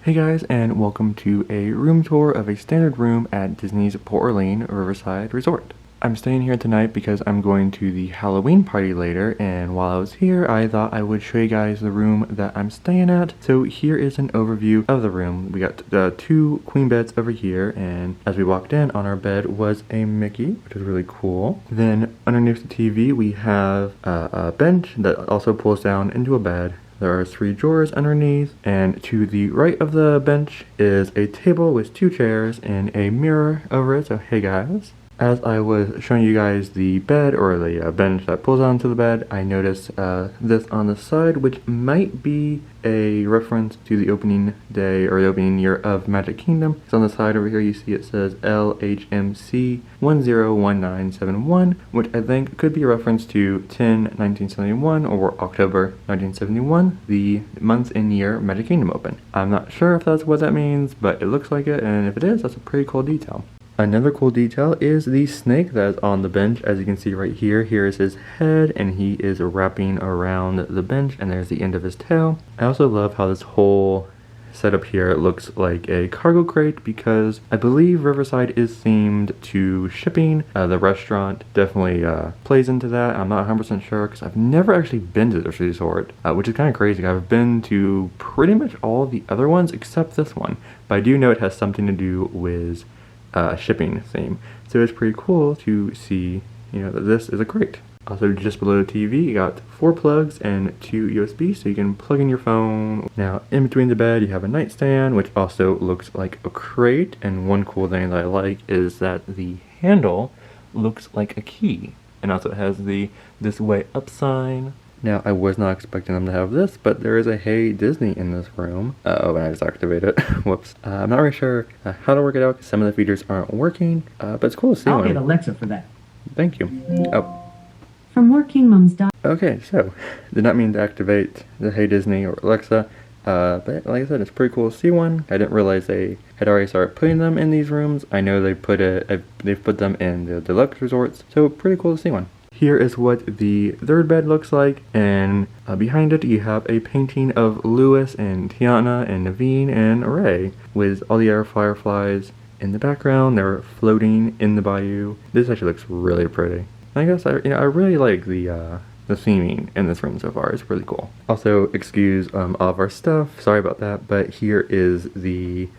Hey guys, and welcome to a room tour of a standard room at Disney's Port Orleans Riverside Resort. I'm staying here tonight because I'm going to the Halloween party later, and while I was here, I thought I would show you guys the room that I'm staying at. So here is an overview of the room. We got two queen beds over here, and as we walked in, on our bed was a Mickey, which is really cool. Then underneath the TV, we have a bench that also pulls down into a bed. There are 3 drawers underneath, and to the right of the bench is a table with 2 chairs and a mirror over it. So hey guys. As I was showing you guys the bed, or the bench that pulls onto the bed, I noticed this on the side, which might be a reference to the opening day or the opening year of Magic Kingdom. So on the side over here you see it says LHMC 101971, which I think could be a reference to 10/1971 or October 1971, the month and year Magic Kingdom opened. I'm not sure if that's what that means, but it looks like it, and if it is, that's a pretty cool detail. Another cool detail is the snake that is on the bench. As you can see right here, here is his head, and he is wrapping around the bench, and there's the end of his tail. I also love how this whole setup here looks like a cargo crate, because I believe Riverside is themed to shipping. The restaurant definitely plays into that. I'm not 100% sure because I've never actually been to this resort, which is kind of crazy. I've been to pretty much all the other ones except this one, but I do know it has something to do with shipping theme. So it's pretty cool to see, that this is a crate. Also, just below the TV, you got 4 plugs and 2 USB, so you can plug in your phone. Now, in between the bed, you have a nightstand, which also looks like a crate. And one cool thing that I like is that the handle looks like a key, and also it has the "this way up" sign. Now, I was not expecting them to have this, but there is a Hey Disney in this room. Oh, and I just activated it. Whoops. I'm not really sure how to work it out because some of the features aren't working, but it's cool to see one. I'll get Alexa for that. Thank you. Oh. From Working Okay, so, did not mean to activate the Hey Disney or Alexa, but like I said, it's pretty cool to see one. I didn't realize they had already started putting them in these rooms. I know they've put them in the deluxe resorts, so pretty cool to see one. Here is what the third bed looks like, and behind it you have a painting of Louis and Tiana and Naveen and Ray, with all the air fireflies in the background. They're floating in the bayou. This actually looks really pretty. I guess I really like the theming in this room so far. It's really cool. Also, excuse all of our stuff. Sorry about that, but here is the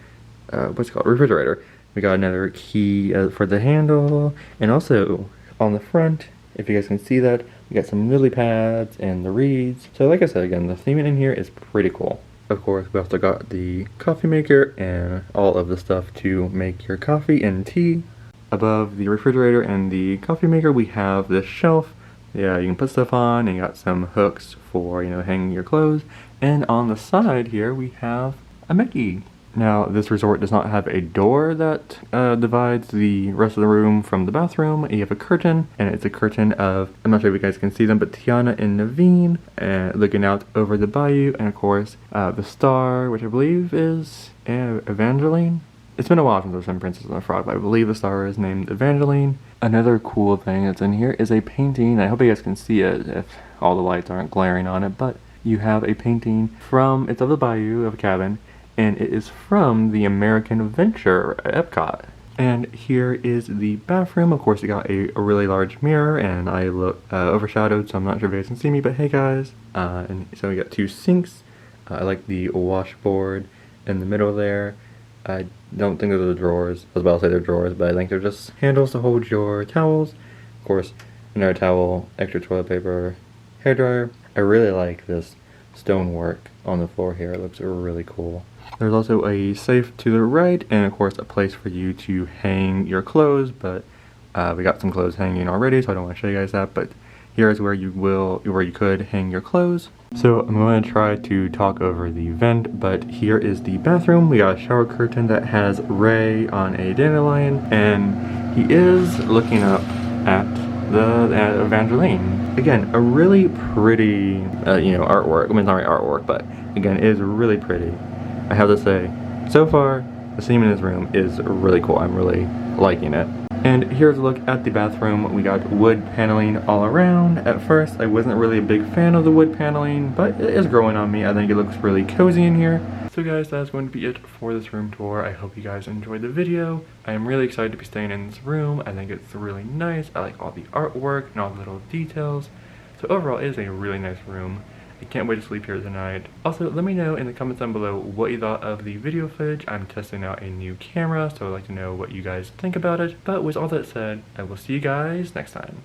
what's it called, refrigerator. We got another key for the handle, and also on the front, if you guys can see that, we got some lily pads and the reeds. So like I said, again, the theming in here is pretty cool. Of course, we also got the coffee maker and all of the stuff to make your coffee and tea. Above the refrigerator and the coffee maker, we have this shelf. Yeah, you can put stuff on, and you got some hooks for, hanging your clothes. And on the side here, we have a Mickey. Now, this resort does not have a door that divides the rest of the room from the bathroom. You have a curtain, and it's a curtain of, I'm not sure if you guys can see them, but Tiana and Naveen looking out over the bayou, and of course, the star, which I believe is Evangeline. It's been a while since I've seen Princess and the Frog, but I believe the star is named Evangeline. Another cool thing that's in here is a painting. I hope you guys can see it if all the lights aren't glaring on it, but you have a painting it's of the bayou of a cabin, and it is from the American Adventure at Epcot. And here is the bathroom. Of course, you got a really large mirror, and I look overshadowed, so I'm not sure if you guys can see me, but hey guys. And so we got 2 sinks. I like the washboard in the middle there. I don't think those are the drawers. I was about to say they're drawers, but I think they're just handles to hold your towels. Of course, another towel, extra toilet paper, hairdryer. I really like this stonework on the floor here. It looks really cool. There's also a safe to the right, and of course a place for you to hang your clothes, but we got some clothes hanging already, so I don't want to show you guys that, but here is where you could hang your clothes. So I'm going to try to talk over the vent, but here is the bathroom. We got a shower curtain that has Ray on a dandelion, and he is looking up at Evangeline. Again, a really pretty, artwork. I mean, it's not really artwork, but again, it is really pretty. I have to say, so far, the theme in this room is really cool. I'm really liking it. And here's a look at the bathroom. We got wood paneling all around. At first, I wasn't really a big fan of the wood paneling, but it is growing on me. I think it looks really cozy in here. So guys, that's going to be it for this room tour. I hope you guys enjoyed the video. I am really excited to be staying in this room. I think it's really nice. I like all the artwork and all the little details. So overall, it is a really nice room. I can't wait to sleep here tonight. Also, let me know in the comments down below what you thought of the video footage. I'm testing out a new camera, so I'd like to know what you guys think about it. But with all that said, I will see you guys next time.